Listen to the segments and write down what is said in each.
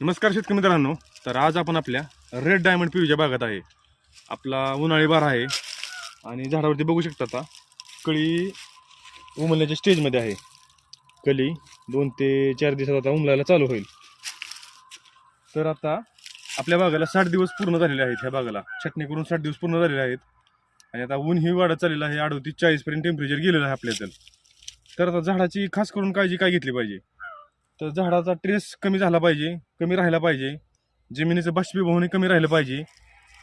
नमस्कार शेतकरी मित्रांनो. तर आज आपण आपल्या रेड डायमंड पिवळीच्या बागात आहे. आपला उन्हाळी बार आहे आणि झाडावरती बघू शकता आता कळी उमलण्याच्या स्टेजमध्ये आहे. कळी 2 ते 4 दिवसात आता उमलायला चालू होईल. तर आता आपल्या बागाला 60 दिवस पूर्ण झालेले आहेत. ह्या बागाला छटणी करून 60 दिवस पूर्ण झालेले आहेत आणि आता ऊन ही वाढत चाललेलं आहे. 38-40 पर्यंत टेम्परेचर गेलेलं आहे आपल्याकडे. तर आता झाडाची खास करून काळजी काय घेतली पाहिजे, तर झाडाचा ट्रेस कमी झाला पाहिजे, कमी राहिला पाहिजे, जमिनीचं बाष्पीभवन कमी राहिलं पाहिजे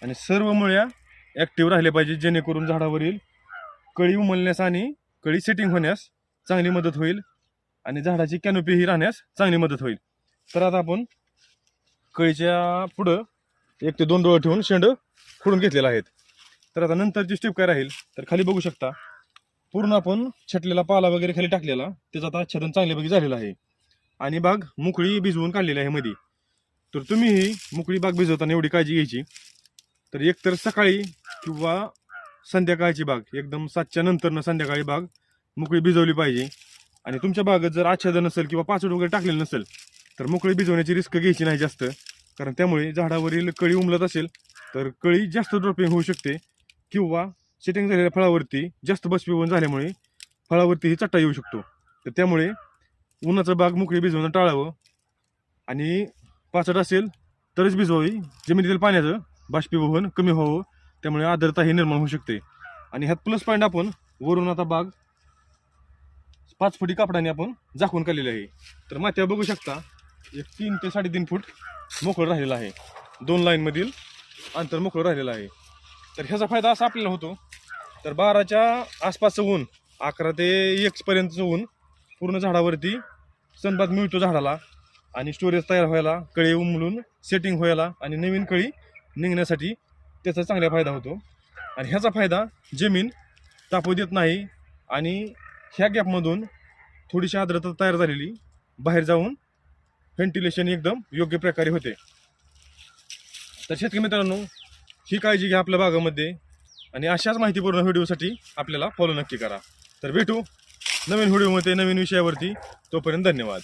आणि सर्व मुळ्या ॲक्टिव्ह राहिले पाहिजे, जेणेकरून झाडावरील कळी उमलण्यास आणि कळी सेटिंग होण्यास चांगली मदत होईल आणि झाडाची कॅनोपी ही राहण्यास चांगली मदत होईल. तर आता आपण कळीच्या पुढं 1 ते 2 डोळे ठेवून शेंड फोडून घेतलेला आहेत. तर आता नंतरची स्टेप काय राहील, तर खाली बघू शकता पूर्ण आपण छटलेला पाला वगैरे खाली टाकलेला, त्याचा आता आच्छादन चांगल्यापैकी झालेलं आहे आणि बाग मोकळी भिजवून काढलेली आहे मध्ये. तर तुम्हीही मोकळी बाग भिजवताना एवढी काळजी घ्यायची. तर एकतर सकाळी किंवा संध्याकाळची बाग एकदम 7च्या नंतरनं संध्याकाळी बाग मोकळी भिजवली पाहिजे. आणि तुमच्या बागेत जर आच्छादन नसेल किंवा पाचोड वगैरे टाकलेलं नसेल तर मोकळी भिजवण्याची रिस्क घ्यायची नाही जास्त, कारण त्यामुळे झाडावरील कळी उमलत असेल तर कळी जास्त ड्रॉपिंग होऊ शकते किंवा सेटिंग झालेल्या फळावरती जास्त बाष्पीभवन झाल्यामुळे फळावरतीही चट्टा येऊ शकतो. तर त्यामुळे उन्हाचं बाग मोकळी भिजवणं टाळावं आणि पाचट असेल तरच भिजवावी. जमिनीतील पाण्याचं बाष्पीभवन कमी व्हावं, त्यामुळे आर्द्रताही निर्माण होऊ शकते. आणि ह्यात प्लस पॉईंट आपण वरून आता बाग 5 फुटी कापडाने आपण झाकून काढलेली आहे. तर माथ्यावर बघू शकता एक 3 ते 3.5 फूट मोकळं राहिलेलं आहे. 2 लाईनमधील अंतर मोकळं राहिलेलं आहे. तर ह्याचा फायदा असा आपल्याला होतो, तर 12च्या आसपासचं ऊन 11 ते 1 पर्यंतचं ऊन पूर्ण झाडावरती सनबाथ मिळतो झाडाला आणि स्टोरेज तयार व्हायला, कळी उमलून सेटिंग व्हायला आणि नवीन कळी निघण्यासाठी त्याचा चांगला फायदा होतो. आणि ह्याचा फायदा जमीन तापू देत नाही आणि ह्या गॅपमधून थोडीशी आर्द्रता तयार झालेली बाहेर जाऊन व्हेंटिलेशन एकदम योग्य प्रकारे होते. तर शेतकरी मित्रांनो, ही काळजी घ्या आपल्या बागामध्ये आणि अशाच माहितीपूर्ण व्हिडिओसाठी आपल्याला फॉलो नक्की करा. तर भेटू नवीन व्हिडिओमध्ये नवीन विषयावरती. तोपर्यंत धन्यवाद.